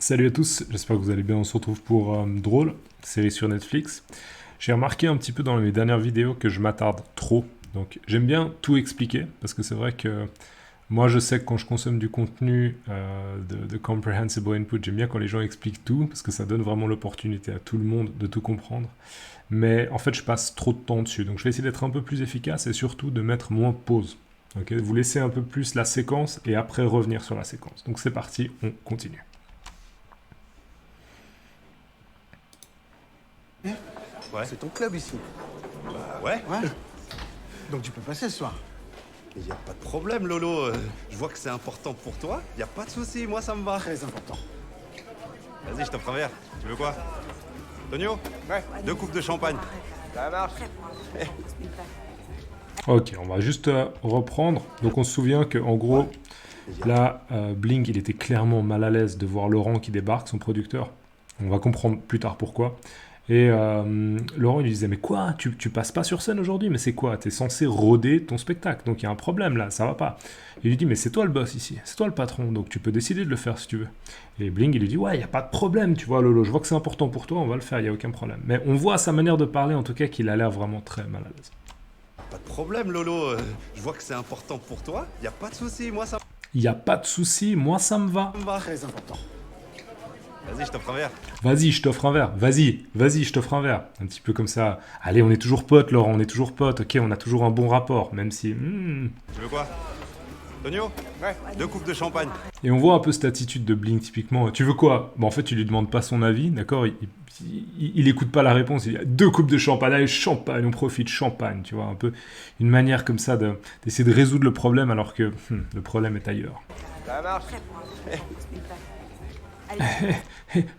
Salut à tous, j'espère que vous allez bien, on se retrouve pour Drôle, série sur Netflix. J'ai remarqué un petit peu dans mes dernières vidéos que je m'attarde trop, donc j'aime bien tout expliquer, parce que c'est vrai que moi je sais que quand je consomme du contenu de comprehensible input, j'aime bien quand les gens expliquent tout, parce que ça donne vraiment l'opportunité à tout le monde de tout comprendre. Mais en fait je passe trop de temps dessus, donc je vais essayer d'être un peu plus efficace et surtout de mettre moins pause. Ok, vous laissez un peu plus la séquence et après revenir sur la séquence. Donc c'est parti, on continue. Ouais. C'est ton club ici. Ouais. Ouais. Donc tu peux passer ce soir. Il y a pas de problème, Lolo. Je vois que c'est important pour toi. Y a pas de souci, moi ça me va. Très important. Vas-y, je t'offre un verre. Tu veux quoi? Tonio? Ouais. 2 coupes de champagne. Ça marche. Ok, on va juste reprendre. Donc on se souvient que en gros, là, Bling, il était clairement mal à l'aise de voir Laurent qui débarque, son producteur. On va comprendre plus tard pourquoi. Et Laurent, il lui disait, mais quoi, tu passes pas sur scène aujourd'hui? Mais c'est quoi? T'es censé rôder ton spectacle. Donc il y a un problème là, ça va pas. Il lui dit, mais c'est toi le boss ici, c'est toi le patron, donc tu peux décider de le faire si tu veux. Et Bling, il lui dit, ouais, il n'y a pas de problème, tu vois, Lolo, je vois que c'est important pour toi, on va le faire, il n'y a aucun problème. Mais on voit à sa manière de parler, en tout cas, qu'il a l'air vraiment très mal à l'aise. Pas de problème, Lolo. Je vois que c'est important pour toi. Y a pas de souci, moi ça Il n'y a pas de souci, moi ça me va. me va. Très important. Vas-y, je t'offre un verre. Vas-y, je t'offre un verre. Vas-y, je t'offre un verre. Un petit peu comme ça. Allez, on est toujours potes, Laurent, on est toujours potes. Ok, on a toujours un bon rapport, même si... Tu veux quoi? Tonio? Ouais. 2 coupes de champagne. Et on voit un peu cette attitude de Bling, typiquement. Tu veux quoi? Bon, en fait, tu lui demandes pas son avis, d'accord? Il écoute pas la réponse. Il dit 2 coupes de champagne. Allez, champagne, on profite, champagne. Tu vois, un peu une manière comme ça d'essayer de résoudre le problème alors que le problème est ailleurs. Ça marche.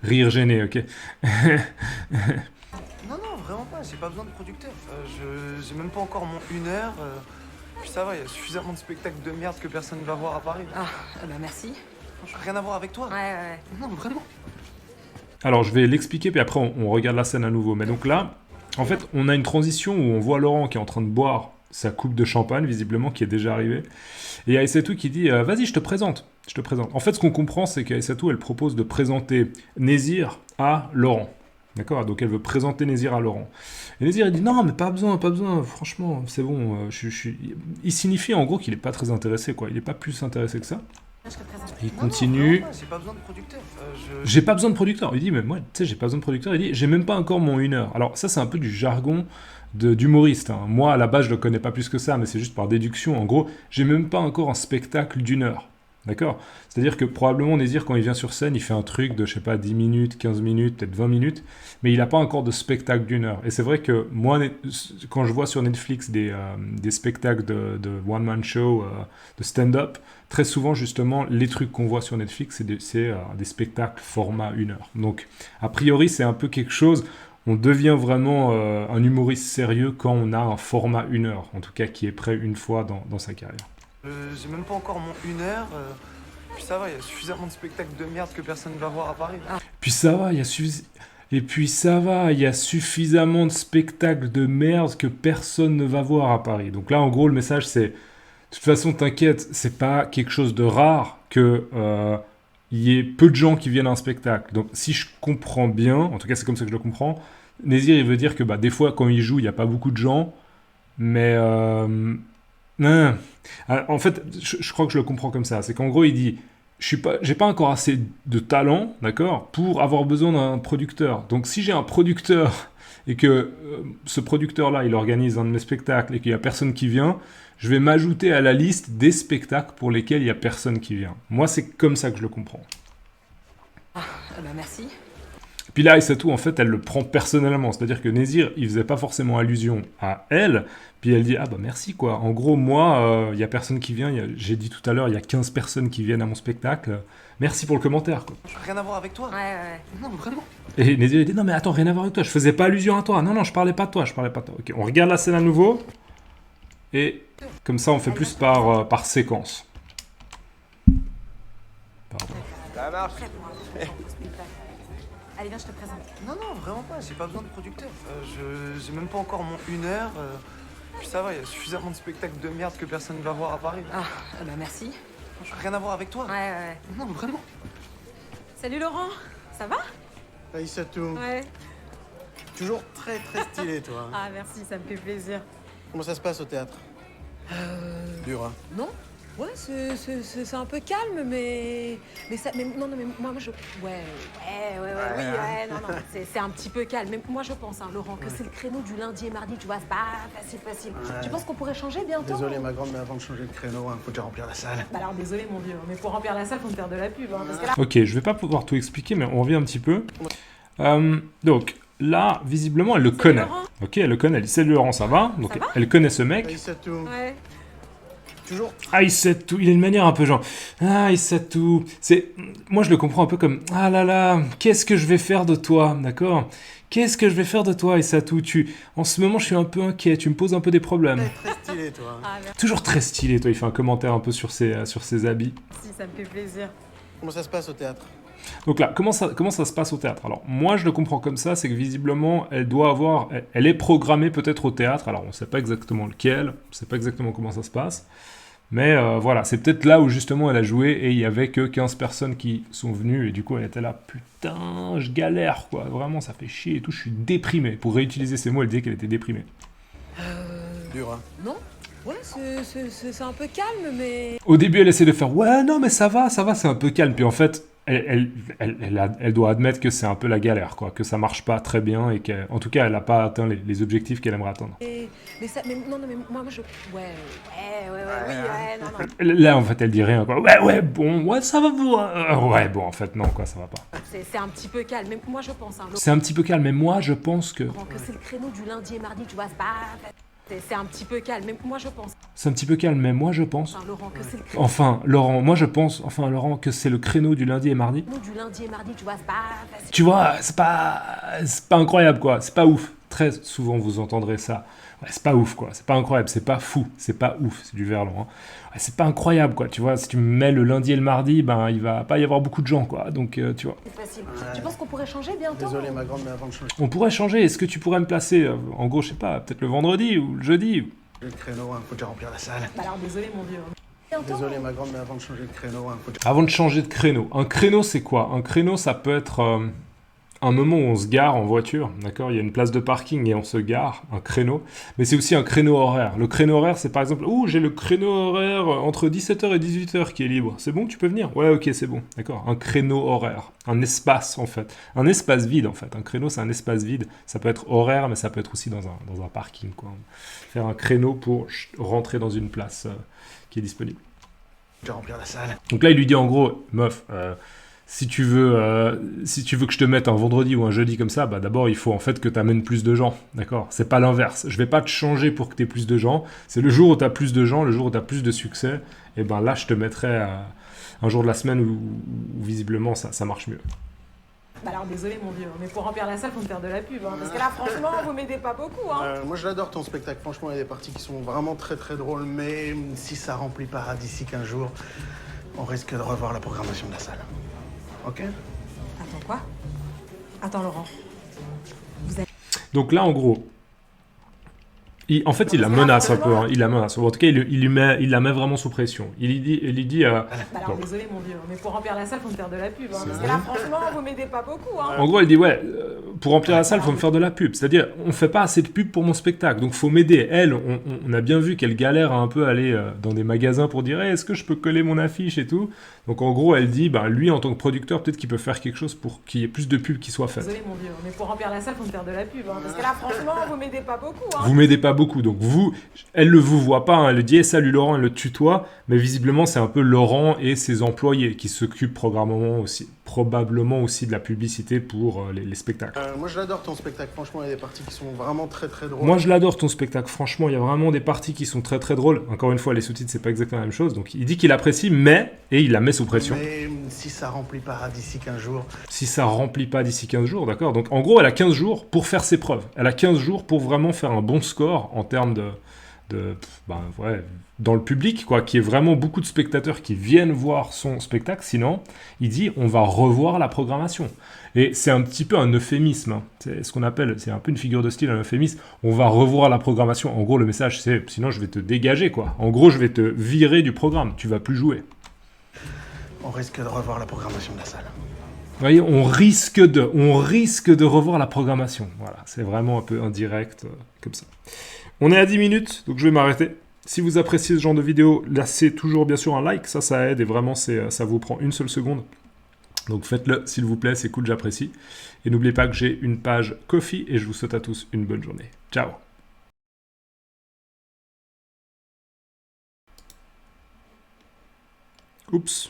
Rire gêné, ok? Non, non, vraiment pas, j'ai pas besoin de producteur. J'ai même pas encore mon 1 heure. Puis ça va, il y a suffisamment de spectacles de merde que personne ne va voir à Paris. Ah, bah merci. Rien à voir avec toi. Ouais. Non, vraiment. Alors, je vais l'expliquer, puis après, on regarde la scène à nouveau. Mais donc là, en fait, on a une transition où on voit Laurent qui est en train de boire sa coupe de champagne, visiblement, qui est déjà arrivée. Et Aïssatou qui dit vas-y, je te présente. Je te présente. En fait, ce qu'on comprend, c'est qu'Aïssatou, elle propose de présenter Nézir à Laurent. D'accord? Donc, elle veut présenter Nézir à Laurent. Et Nézir, il dit non, mais pas besoin, franchement, c'est bon. Il signifie en gros qu'il n'est pas très intéressé, quoi. Il n'est pas plus intéressé que ça. Je te présente. Il Non, continue. non, vraiment pas, j'ai pas besoin de producteur. J'ai pas besoin de producteur. Il dit, mais moi, tu sais, j'ai pas besoin de producteur. Il dit, j'ai même pas encore mon 1 heure. Alors, ça, c'est un peu du jargon d'humoriste. Hein. Moi, à la base, je le connais pas plus que ça, mais c'est juste par déduction. En gros, j'ai même pas encore un spectacle d'1 heure. D'accord? C'est-à-dire que probablement, Nézir, quand il vient sur scène, il fait un truc de, je sais pas, 10 minutes, 15 minutes, peut-être 20 minutes, mais il n'a pas encore de spectacle d'1 heure. Et c'est vrai que moi, quand je vois sur Netflix des spectacles de one-man show, de stand-up, très souvent, justement, les trucs qu'on voit sur Netflix, c'est des spectacles format 1 heure. Donc, a priori, c'est un peu quelque chose... On devient vraiment un humoriste sérieux quand on a un format 1 heure, en tout cas qui est prêt une fois dans sa carrière. J'ai même pas encore mon 1 heure. Puis ça va, il y a suffisamment de spectacles de merde que personne ne va voir à Paris. Puis ça va, Et puis ça va, il y a suffisamment de spectacles de merde que personne ne va voir à Paris. Donc là, en gros, le message, c'est... De toute façon, t'inquiète, c'est pas quelque chose de rare que... il y ait peu de gens qui viennent à un spectacle. Donc, si je comprends bien, en tout cas, c'est comme ça que je le comprends, Nézir, il veut dire que des fois, quand il joue, il n'y a pas beaucoup de gens, mais... non. En fait, je crois que je le comprends comme ça. C'est qu'en gros, il dit, j'ai pas encore assez de talent, d'accord, pour avoir besoin d'un producteur. Donc, si j'ai un producteur et que ce producteur-là, il organise un de mes spectacles et qu'il n'y a personne qui vient, je vais m'ajouter à la liste des spectacles pour lesquels il n'y a personne qui vient. Moi, c'est comme ça que je le comprends. Ah, bah merci. Puis là, Aïssatou, en fait, elle le prend personnellement. C'est-à-dire que Nézir, il faisait pas forcément allusion à elle. Puis elle dit, ah bah merci, quoi. En gros, moi, il y a personne qui vient. J'ai dit tout à l'heure, il y a 15 personnes qui viennent à mon spectacle. Merci pour le commentaire, quoi. Rien à voir avec toi. Ouais. Non, vraiment. Et Nézir, il dit, non mais attends, rien à voir avec toi. Je faisais pas allusion à toi. Non, je parlais pas de toi. Ok, on regarde la scène à nouveau. Et comme ça, on fait plus par séquence. Pardon. Ça marche. Allez, viens, je te présente. Non, non, vraiment pas, j'ai pas besoin de producteur. J'ai même pas encore mon 1 heure. Puis ça va, il y a suffisamment de spectacles de merde que personne ne va voir à Paris. Ah, bah merci. Rien à voir avec toi. Ouais. Non, vraiment. Salut Laurent, ça va? Aïssatou, Ouais. toujours très très stylé toi. Ah merci, ça me fait plaisir. Comment ça se passe au théâtre? Dur, hein? Non? Ouais, c'est un peu calme, mais ça, mais non, mais moi je, oui, non, c'est un petit peu calme. Mais moi je pense, hein, Laurent, que c'est le créneau du lundi et mardi, tu vois, c'est pas facile. Tu penses qu'on pourrait changer bientôt? Désolé ma grande, mais avant de changer le créneau, hein, faut déjà remplir la salle. Bah alors désolé mon vieux, mais pour remplir la salle, faut me faire de la pub, hein, parce que là. Ok, je vais pas pouvoir tout expliquer, mais on revient un petit peu. Donc, là, visiblement, elle le connaît. Laurent. Ok, elle le connaît. Elle dit salut Laurent, ça va? Donc, Ça va elle connaît ce mec. Aïssatou, Ouais. toujours Ah, il sait tout. Il a une manière un peu genre. Ah, il sait tout. Moi, je le comprends un peu comme. Ah là là, qu'est-ce que je vais faire de toi? D'accord? Qu'est-ce que je vais faire de toi, Aïssatou? En ce moment, je suis un peu inquiet. Tu me poses un peu des problèmes. très stylé toi. Ah merci, Toujours très stylé, toi. Il fait un commentaire un peu sur ses habits. ça me fait plaisir. Comment ça se passe au théâtre? Donc là, comment ça se passe au théâtre? Alors, moi, je le comprends comme ça, c'est que visiblement, elle est programmée peut-être au théâtre. Alors, on ne sait pas exactement lequel, on ne sait pas exactement comment ça se passe. Mais voilà, c'est peut-être là où justement elle a joué et il y avait que 15 personnes qui sont venues et du coup elle était là, putain, je galère quoi, vraiment ça fait chier et tout, je suis déprimé. Pour réutiliser ces mots, elle disait qu'elle était déprimée. Dur, hein? Non? Ouais, c'est un peu calme, mais. Au début, elle essaie de faire ouais, non mais ça va, c'est un peu calme. Puis en fait, elle doit admettre que c'est un peu la galère, quoi, que ça marche pas très bien et qu'en tout cas, elle n'a pas atteint les objectifs qu'elle aimerait atteindre. Mais moi je. Ouais, non. Là, en fait, elle dit rien, quoi. Ouais, bon, ouais, ça va, ouais, bon, en fait, non, quoi, ça va pas. C'est un petit peu calme, mais moi je pense, hein, C'est un petit peu calme, mais moi, je pense que. Laurent, que c'est le créneau du lundi et mardi, tu vois, c'est pas. C'est un petit peu calme, mais moi je pense, C'est un petit peu calme, mais moi, je pense. hein, Laurent, que c'est le créneau Enfin, Laurent, moi, je pense, Laurent, que c'est le créneau du lundi et mardi. du lundi et mardi, tu vois, c'est pas. Tu vois, c'est pas incroyable, quoi. C'est pas ouf. Très souvent, vous entendrez ça. Ouais, c'est pas ouf, quoi. C'est pas incroyable, c'est pas fou, c'est pas ouf, c'est du verlan. Hein. Ouais, c'est pas incroyable, quoi. Tu vois, si tu me mets le lundi et le mardi, ben, il va pas y avoir beaucoup de gens, quoi. Donc, tu vois. C'est facile. Tu penses qu'on pourrait changer bientôt? Désolé ma grande, mais avant de changer On pourrait changer. Est-ce que tu pourrais me placer, en gros, je sais pas, peut-être le vendredi ou le jeudi? le créneau, hein, faut déjà remplir la salle. Bah alors désolé mon vieux. Bientôt. Désolé ma grande, mais avant de changer le créneau, hein, faut déjà... Avant de changer de créneau. Un créneau, c'est quoi? Un créneau, ça peut être un moment où on se gare en voiture, d'accord? Il y a une place de parking et on se gare, un créneau. Mais c'est aussi un créneau horaire. Le créneau horaire, c'est par exemple, j'ai le créneau horaire entre 17h et 18h qui est libre. C'est bon, tu peux venir? Ouais, ok, c'est bon, d'accord. Un créneau horaire. Un espace, en fait. Un espace vide, en fait. Un créneau, c'est un espace vide. Ça peut être horaire, mais ça peut être aussi dans un parking, quoi. Faire un créneau pour rentrer dans une place qui est disponible. déjà remplir la salle. Donc là, il lui dit en gros, meuf, si tu veux que je te mette un vendredi ou un jeudi comme ça, bah d'abord il faut en fait que tu amènes plus de gens, d'accord? C'est pas l'inverse. Je vais pas te changer pour que tu aies plus de gens. C'est le jour où tu as plus de gens, le jour où tu as plus de succès, et ben là je te mettrai un jour de la semaine où visiblement ça marche mieux. Bah alors désolé mon vieux, mais pour remplir la salle, faut me faire de la pub, hein, parce que là franchement, vous m'aidez pas beaucoup, hein. Moi je l'adore ton spectacle, franchement il y a des parties qui sont vraiment très très drôles, mais si ça remplit pas d'ici 15 jours, on risque de revoir la programmation de la salle. Ok? Attends quoi? Attends Laurent. Donc là en gros, en fait il la menace un peu, hein, il la menace. En tout cas il la met vraiment sous pression. Il lui dit Bah alors bon. désolé mon vieux, mais pour remplir la salle, faut me faire de la pub, hein, parce que là franchement, vous m'aidez pas beaucoup, hein. En gros, elle dit ouais, pour remplir la salle, faut me faire de la pub. C'est-à-dire, on fait pas assez de pub pour mon spectacle, donc faut m'aider. Elle, on a bien vu qu'elle galère à un peu aller dans des magasins pour dire hey, est-ce que je peux coller mon affiche et tout. Donc en gros, elle dit bah lui en tant que producteur, peut-être qu'il peut faire quelque chose pour qu'il y ait plus de pub qui soit faite. Désolé mon vieux, mais pour remplir la salle, faut me faire de la pub, hein, parce que là franchement, vous m'aidez pas beaucoup, hein. Vous m'aidez pas beaucoup, donc elle le vous voit pas, hein, elle le dit hey, salut Laurent, elle le tutoie, mais visiblement c'est un peu Laurent et ses employés qui s'occupent probablement aussi de la publicité pour les spectacles. Moi je l'adore ton spectacle, franchement il y a des parties qui sont vraiment très très drôles. Moi je l'adore ton spectacle, franchement il y a vraiment des parties qui sont très très drôles. Encore une fois les sous-titres c'est pas exactement la même chose, donc il dit qu'il apprécie et il la met sous pression. Mais si ça remplit pas d'ici 15 jours, Si ça remplit pas d'ici 15 jours, d'accord? Donc en gros elle a 15 jours pour faire ses preuves, elle a 15 jours pour vraiment faire un bon score en termes dans le public, quoi, qu'il y ait vraiment beaucoup de spectateurs qui viennent voir son spectacle, sinon, il dit on va revoir la programmation. Et c'est un petit peu un euphémisme, hein. C'est ce qu'on appelle, c'est un peu une figure de style, un euphémisme, on va revoir la programmation. En gros, le message c'est, sinon je vais te dégager, quoi. En gros, je vais te virer du programme, tu vas plus jouer. on risque de revoir la programmation de la salle. Vous voyez, on risque de revoir la programmation. Voilà, c'est vraiment un peu indirect, comme ça. On est à 10 minutes, donc je vais m'arrêter. Si vous appréciez ce genre de vidéo, laissez toujours bien sûr un like, ça aide, et vraiment, ça vous prend une seule seconde. Donc faites-le, s'il vous plaît, c'est cool, j'apprécie. Et n'oubliez pas que j'ai une page Ko-fi, et je vous souhaite à tous une bonne journée. Ciao. Oups.